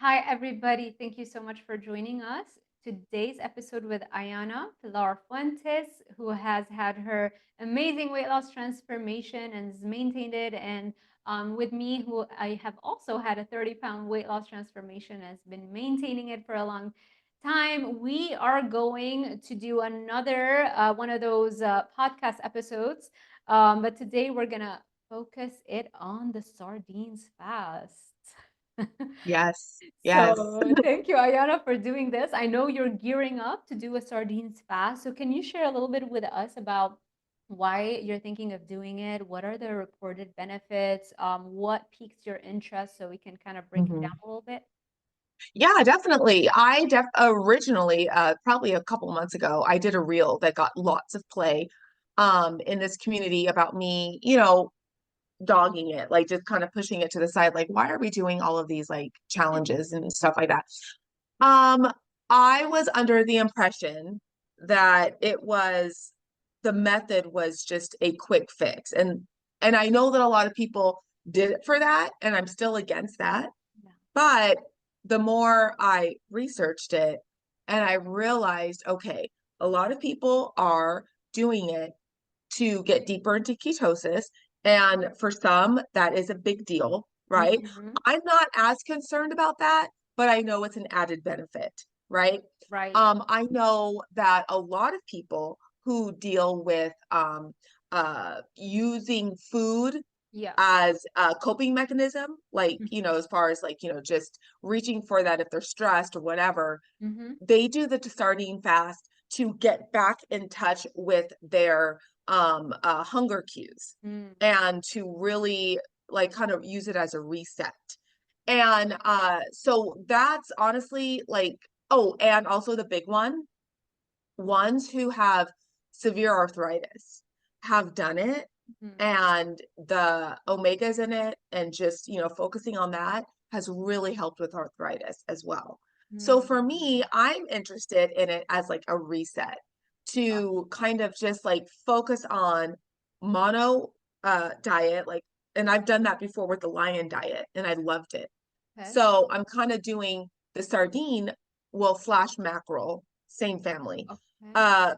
Hi, everybody. Thank you so much for joining us. Today's episode with Ayana Pilar Fuentes, who has had her amazing weight loss transformation and has maintained it. And with me, who I have also had a 30-pound weight loss transformation, has been maintaining it for a long time. We are going to do another one of those podcast episodes. But today we're going to focus it on the sardines fast. Yes, yes. So thank you, Ayana, for doing this. I know you're gearing up to do a sardines fast. So can you share a little bit with us about why you're thinking of doing it? What are the reported benefits? What piques your interest so we can kind of break it down Mhm. a little bit? Yeah, definitely. I originally, probably a couple months ago, I did a reel that got lots of play in this community about me, dogging it, like just kind of pushing it to the side, like, why are we doing all of these like challenges and stuff like that? Um, I was under the impression that the method was just a quick fix. And I know that a lot of people did it for that, and I'm still against that. Yeah. But the more I researched it and I realized, okay, a lot of people are doing it to get deeper into ketosis. And for some, that is a big deal, right? Hmm. I'm not as concerned about that, but I know it's an added benefit, right? Right. I know that a lot of people who deal with using food Yeah. as a coping mechanism, like, as far as like, just reaching for that if they're stressed or whatever, Mm-hmm. they do the sardine fast to get back in touch with their hunger cues Mm. and to really like kind of use it as a reset. And so that's honestly like, oh, and also the big one, ones who have severe arthritis have done it, Mm-hmm. and the omegas in it and just, focusing on that has really helped with arthritis as well. So for me, I'm interested in it as like a reset to kind of just like focus on mono diet, like, and I've done that before with the lion diet and I loved it. Okay. So I'm kind of doing the sardine, well, slash mackerel, same family, Okay. uh,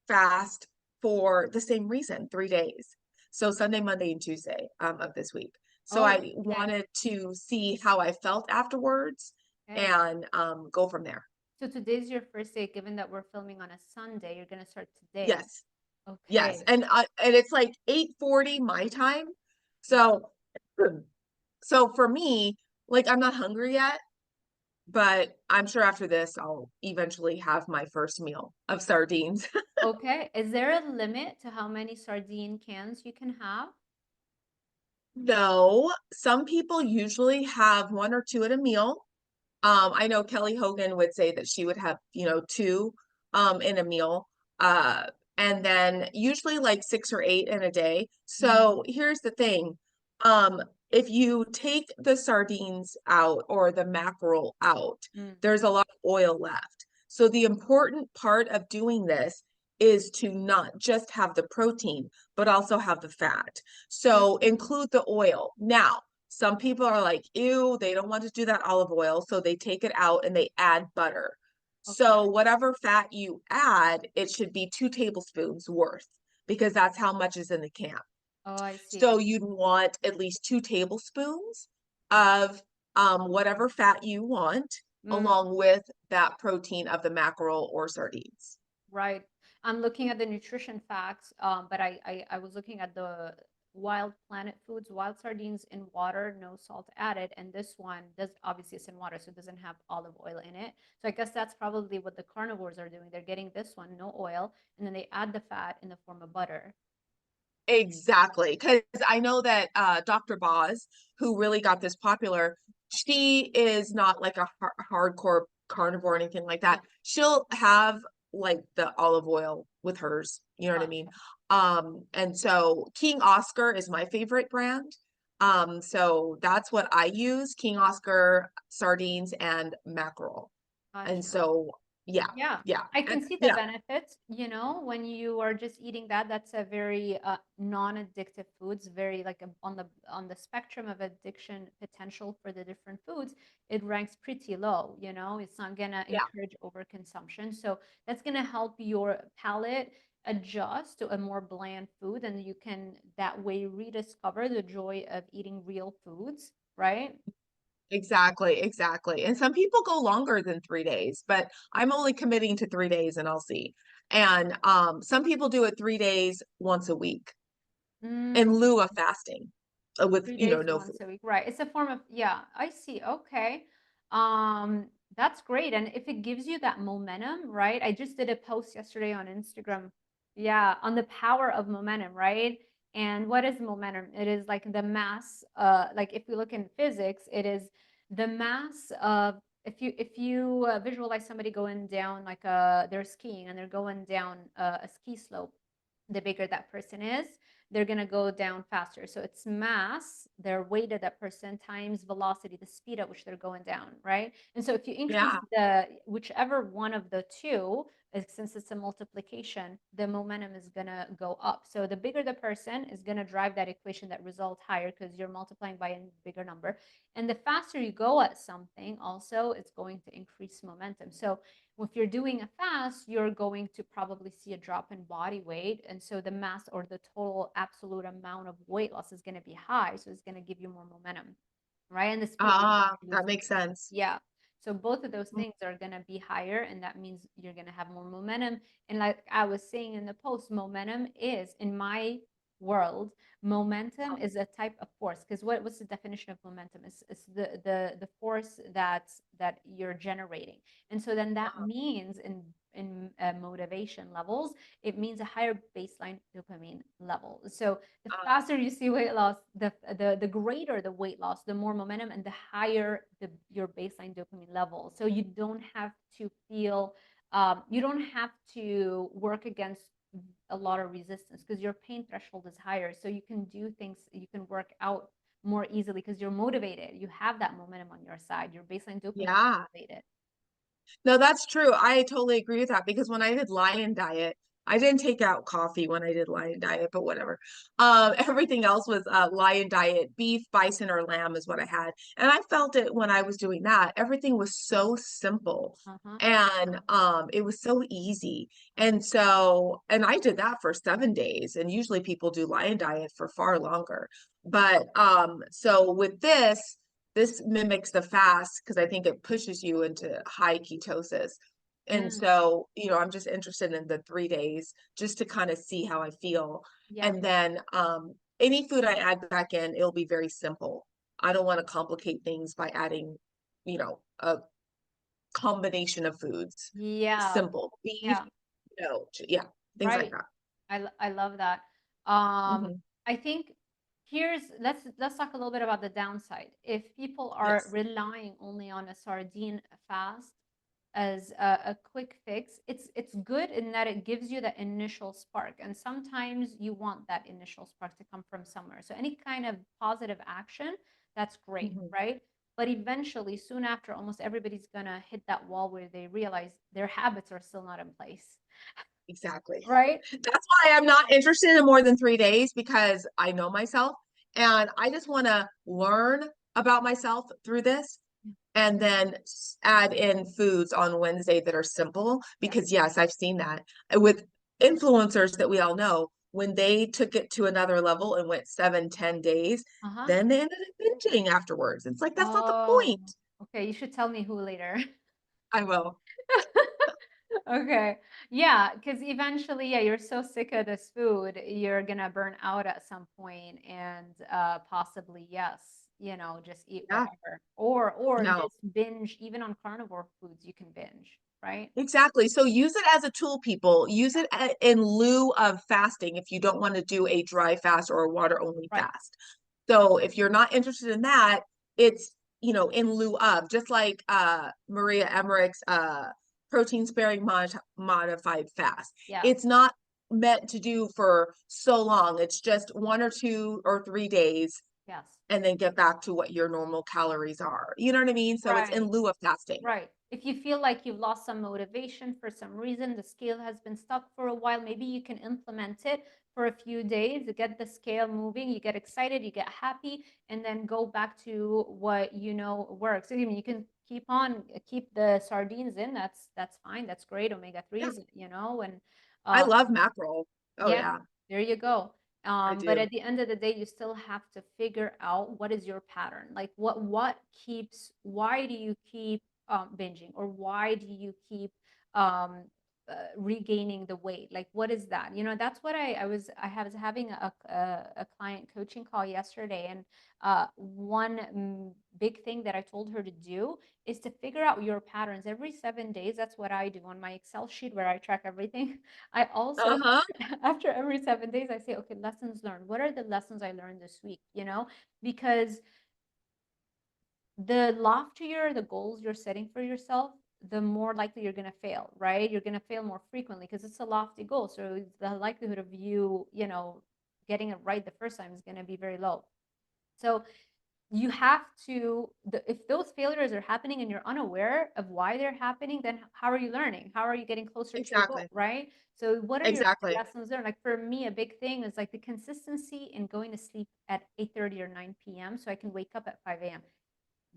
fast for the same reason, 3 days. So Sunday, Monday, and Tuesday of this week. So Oh, I okay. wanted to see how I felt afterwards Okay. and go from there. So today's your first day, given that we're filming on a Sunday, you're gonna start today. Yes, yes, Okay. and it's like 8:40 my time. So so for me, like I'm not hungry yet, but I'm sure after this I'll eventually have my first meal of sardines. Okay. Is there a limit to how many sardine cans you can have? No, some people usually have one or two at a meal. I know Kelly Hogan would say that she would have, two in a meal. Uh, and then usually like six or eight in a day. Mm, So here's the thing. Um, if you take the sardines out or the mackerel out, mm. there's a lot of oil left. So the important part of doing this is to not just have the protein, but also have the fat. So Mm. include the oil. Now, some people are like, ew, they don't want to do that olive oil. So they take it out and they add butter. Okay. So whatever fat you add, it should be 2 tablespoons worth because that's how much is in the can. Oh, I So see. you'd want at least 2 tablespoons of whatever fat you want, Mm, along with that protein of the mackerel or sardines. right. I'm looking at the nutrition facts, but I was looking at the Wild Planet Foods, wild sardines in water, no salt added. And this one does obviously it's in water, so it doesn't have olive oil in it. So I guess that's probably what the carnivores are doing. They're getting this one, no oil, and then they add the fat in the form of butter. Exactly. Because I know that Dr. Boz, who really got this popular, she is not like a hardcore carnivore or anything like that. Yeah. She'll have like the olive oil with hers. You know what I mean? Gotcha. And so King Oscar is my favorite brand. So that's what I use, King Oscar sardines and mackerel. And Gotcha. so Yeah. Yeah, Yeah. I And can see the yeah. benefits, when you are just eating that, that's a very non-addictive foods, very like on the spectrum of addiction potential for the different foods, it ranks pretty low, it's not gonna Yeah. encourage overconsumption. So that's gonna help your palate adjust to a more bland food, and you can that way rediscover the joy of eating real foods, right? Exactly, exactly. And some people go longer than 3 days, but I'm only committing to 3 days and I'll see. And some people do it 3 days once a week in Mm. lieu of fasting with, 3 days no food. once a week, right? It's a form of, yeah, I see. Okay. That's great. And if it gives you that momentum, right? I just did a post yesterday on Instagram, yeah, on the power of momentum, right? And what is momentum? It is like the mass, like if we look in physics, it is the mass of, if you visualize somebody going down, like they're skiing and they're going down a ski slope, the bigger that person is, they're going to go down faster. So it's mass, their weight of that person, times velocity, the speed at which they're going down, right? And so if you increase Yeah. the whichever one of the two, since it's a multiplication, the momentum is going to go up. So the bigger the person is going to drive that equation, that result higher, because you're multiplying by a bigger number. And the faster you go at something, also, it's going to increase momentum. So if you're doing a fast, you're going to probably see a drop in body weight. And so the mass or the total absolute amount of weight loss is going to be high. So it's going to give you more momentum, right? And the speed with which Ah, you lose that makes weight. sense. Yeah. So both of those things are going to be higher, and that means you're going to have more momentum. And like I was saying in the post, momentum is, in my world, momentum is a type of force. Because what's the definition of momentum? It's the force that you're generating. And so then that means in motivation levels, it means a higher baseline dopamine level. So the faster you see weight loss, the greater the weight loss, the more momentum, and the higher your baseline dopamine level. So you don't have to feel, you don't have to work against a lot of resistance, because your pain threshold is higher. So you can do things, you can work out more easily because you're motivated. You have that momentum on your side. Your baseline dopamine is Yeah. elevated. No, that's true. I totally agree with that because when I did Lion Diet, I didn't take out coffee when I did Lion Diet, but whatever. Everything else was Lion Diet, beef, bison, or lamb is what I had. And I felt it when I was doing that. Everything was so simple Uh-huh. and it was so easy. And so, and I did that for 7 days, and usually people do Lion Diet for far longer. But so with this mimics the fast because I think it pushes you into high ketosis. And Mm, so, I'm just interested in the 3 days just to kind of see how I feel. yeah. And then any food I add back in, it'll be very simple. I don't want to complicate things by adding, a combination of foods. Yeah. Simple. Beef, Yeah. yeah, things like Right. that. I love that. Um, Hmm. I think let's talk a little bit about the downside. If people are Yes. relying only on a sardine fast as a quick fix, it's good in that it gives you that initial spark, and sometimes you want that initial spark to come from somewhere. So any kind of positive action, that's great, Hmm. right? But eventually, soon after, almost everybody's gonna hit that wall where they realize their habits are still not in place, Exactly. right? That's why I'm not interested in more than 3 days because I know myself and I just want to learn about myself through this and then add in foods on Wednesday that are simple Yeah. because yes, I've seen that with influencers that we all know when they took it to another level and went 7, 10 days, Uh-huh. then they ended up binging afterwards. It's like that's not the Oh, point. okay. You should tell me who later. I will. Okay. Yeah, because eventually, yeah, you're so sick of this food, you're gonna burn out at some point, and possibly, yes, just eat Yeah. whatever. Or No. just binge, even on carnivore foods, you can binge, right? Exactly. So use it as a tool, people. Use it in lieu of fasting if you don't want to do a dry fast or a water only Right. fast. So if you're not interested in that, it's, in lieu of, just like Maria Emmerich's protein sparing modified fast. Yeah. It's not meant to do for so long. It's just 1 or 2 or 3 days Yes. and then get back to what your normal calories are. You know what I mean? So it's in Right. lieu of fasting. Right. If you feel like you've lost some motivation for some reason, the scale has been stuck for a while, maybe you can implement it for a few days to get the scale moving. You get excited, you get happy, and then go back to what you know works. I mean, you can keep the sardines in. That's fine. That's great. Omega Yeah. 3s, you know, and I uh, love mackerel. Oh yeah, yeah, there you go. I But do. at the end of the day, you still have to figure out what is your pattern. Like why do you keep binging, or why do you keep um, regaining the weight? Like, what is that? You know, that's what I was having a client coaching call yesterday, and one big thing that I told her to do is to figure out your patterns every 7 days. That's what I do on my Excel sheet where I track everything. I also Uh-huh. after every 7 days, I say, okay, lessons learned. What are the lessons I learned this week? You know, because the loftier the goals you're setting for yourself, the more likely you're going to fail, right? You're going to fail more frequently because it's a lofty goal. So the likelihood of you know, getting it right the first time is going to be very low. So you have to if those failures are happening and you're unaware of why they're happening, then how are you learning? How are you getting closer to your goal, Exactly. right? So what are your Exactly. lessons learned? Like for me, a big thing is like the consistency in going to sleep at 8:30 or 9 p.m. so I can wake up at 5 a.m.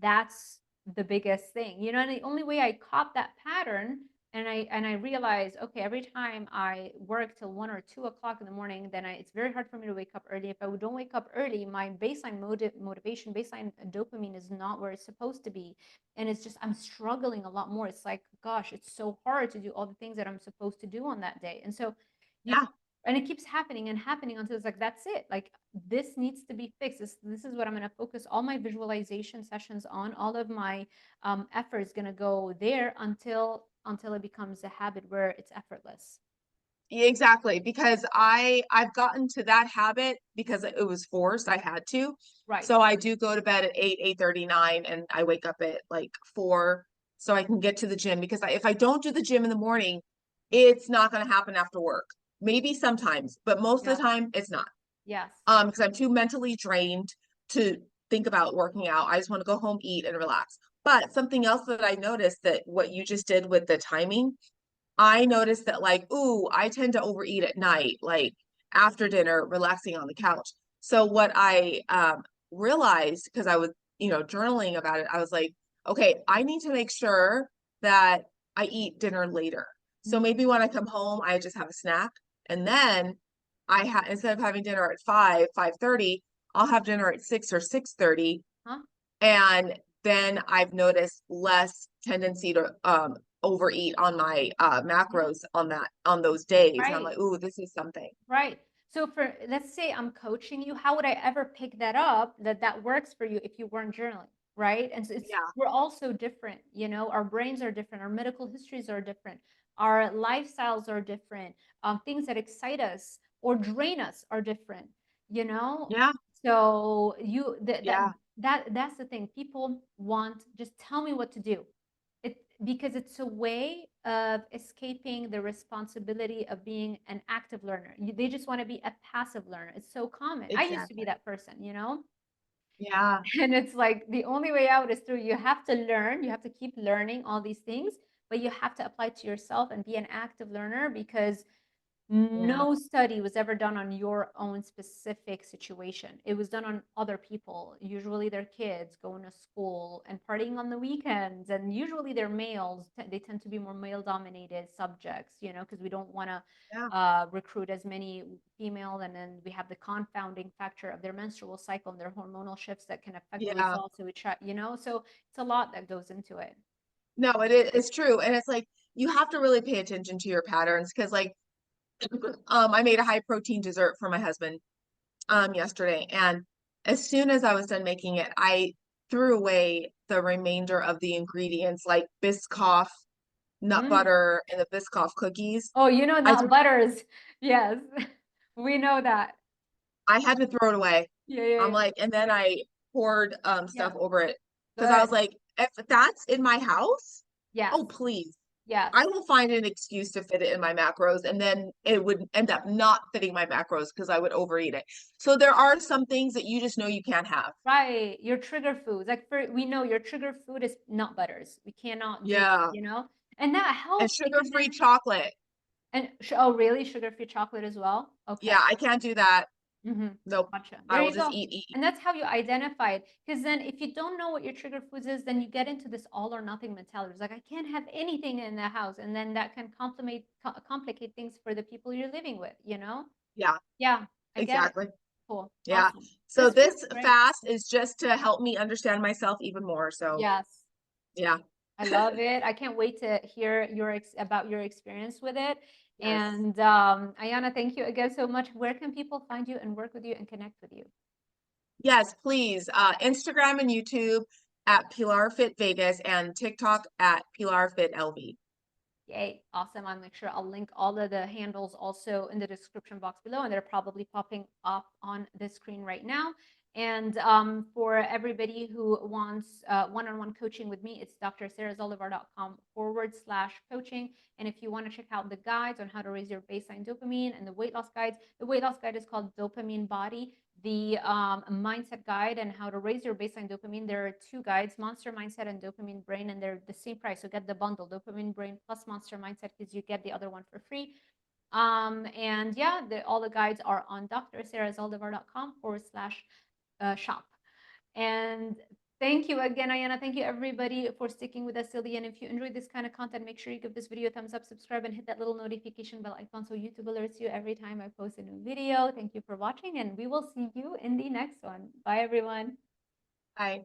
That's the biggest thing, you know. And the only way I caught that pattern, and I realized, okay, every time I work till 1 or 2 o'clock in the morning, then it's very hard for me to wake up early. If I don't wake up early, my baseline motivation, baseline dopamine is not where it's supposed to be, and it's just I'm struggling a lot more. It's like, gosh, it's so hard to do all the things that I'm supposed to do on that day. And so you Yeah. and it keeps happening and happening until it's like, that's it, like this needs to be fixed. This is what I'm going to focus all my visualization sessions on. All of my effort is going to go there until it becomes a habit where it's effortless. Yeah, exactly. Because I've gotten to that habit because it was forced. I had to. Right. So I do go to bed at 8, 8:39, and I wake up at like 4 so I can get to the gym because if I don't do the gym in the morning, it's not going to happen after work. Maybe sometimes, but most of Yes. the time it's not. Yes. Because I'm too mentally drained to think about working out. I just want to go home, eat, and relax. But something else that I noticed, that what you just did with the timing, I noticed that like, ooh, I tend to overeat at night, like after dinner, relaxing on the couch. So what I realized, because I was, journaling about it, I was like, okay, I need to make sure that I eat dinner later. So Mhm. maybe when I come home, I just have a snack, and then instead of having dinner at 5, 5:30, I'll have dinner at 6 or 6:30, Huh? and then I've noticed less tendency to overeat on my Yeah. macros on those days. And I'm Right. like, ooh, this is something. Right. So for let's say I'm coaching you, how would I ever pick that up that works for you if you weren't journaling, right? And so Yeah, we're all so different, you know, our brains are different, our medical histories are different, our lifestyles are different, things that excite us or drain us are different, you know? yeah, So yeah, that's the thing. People want just tell me what to do. Because it's a way of escaping the responsibility of being an active learner. They just want to be a passive learner. It's so common. I used to be exactly. that person, you know? Yeah, And it's like the only way out is through you have to learn, you have to keep learning all these things, but you have to apply to yourself and be an active learner because yeah, no study was ever done on your own specific situation. It was done on other people, usually their kids going to school and partying on the weekends. And usually they're males. They tend to be more male dominated subjects, you know, because we don't want to yeah, recruit as many female. And then we have the confounding factor of their menstrual cycle and their hormonal shifts that can affect the yeah. results. So we try, you know, so it's a lot that goes into it. No, it's true. And it's like you have to really pay attention to your patterns because like I made a high protein dessert for my husband yesterday, and as soon as I was done making it, I threw away the remainder of the ingredients like Biscoff, nut Mm. butter, and the Biscoff cookies. Oh, you know, I not threw butters. Yes, we know that. I had to throw it away. Yeah, yeah, I'm yeah. like, and then I poured Yeah, stuff over it because I was good. like, if that's in my house, Yes. oh please. Yes. I will find an excuse to fit it in my macros, and then it would end up not fitting my macros because I would overeat it. So there are some things that you just know you can't have. Right. Your trigger foods. Like we know your trigger food is nut butters. We cannot do that, Yeah. you know? And that And helps because sugar-free then chocolate. and oh really? Sugar-free chocolate as well? Okay. Yeah, I can't do that. Mhm. Nope. Gotcha. I There will you just go. eat, eat. And that's how you identify it. Because then if you don't know what your trigger foods is, then you get into this all or nothing mentality. It's like, I can't have anything in the house. And then that can complicate things for the people you're living with, you know? Yeah, Yeah, I get it. exactly. Cool. Yeah. Awesome. So This feels this great. fast is just to help me understand myself even more. So Yes. yeah. I love it. I can't wait to hear about your experience with it. Yes. And Ayana, thank you again so much. Where can people find you and work with you and connect with you? Yes, please. Instagram and YouTube at Pilar Fit Vegas and TikTok at Pilar Fit LV. Yay, awesome. I'll make sure I'll link all of the handles also in the description box below, and they're probably popping up on the screen right now. And for everybody who wants one-on-one coaching with me, it's drsarahzaldivar.com/coaching. And if you want to check out the guides on how to raise your baseline dopamine and the weight loss guides, the weight loss guide is called Dopamine Body. The mindset guide and how to raise your baseline dopamine. There are two guides, Monster Mindset and Dopamine Brain, and they're the same price. So get the bundle, Dopamine Brain plus Monster Mindset, because you get the other one for free. And yeah, all the guides are on drsarahzaldivar.com/shop. And thank you again, Ayana. Thank you, everybody, for sticking with us till the end. If you enjoyed this kind of content, make sure you give this video a thumbs up, subscribe, and hit that little notification bell icon so YouTube alerts you every time I post a new video. Thank you for watching, and we will see you in the next one. Bye, everyone. Bye.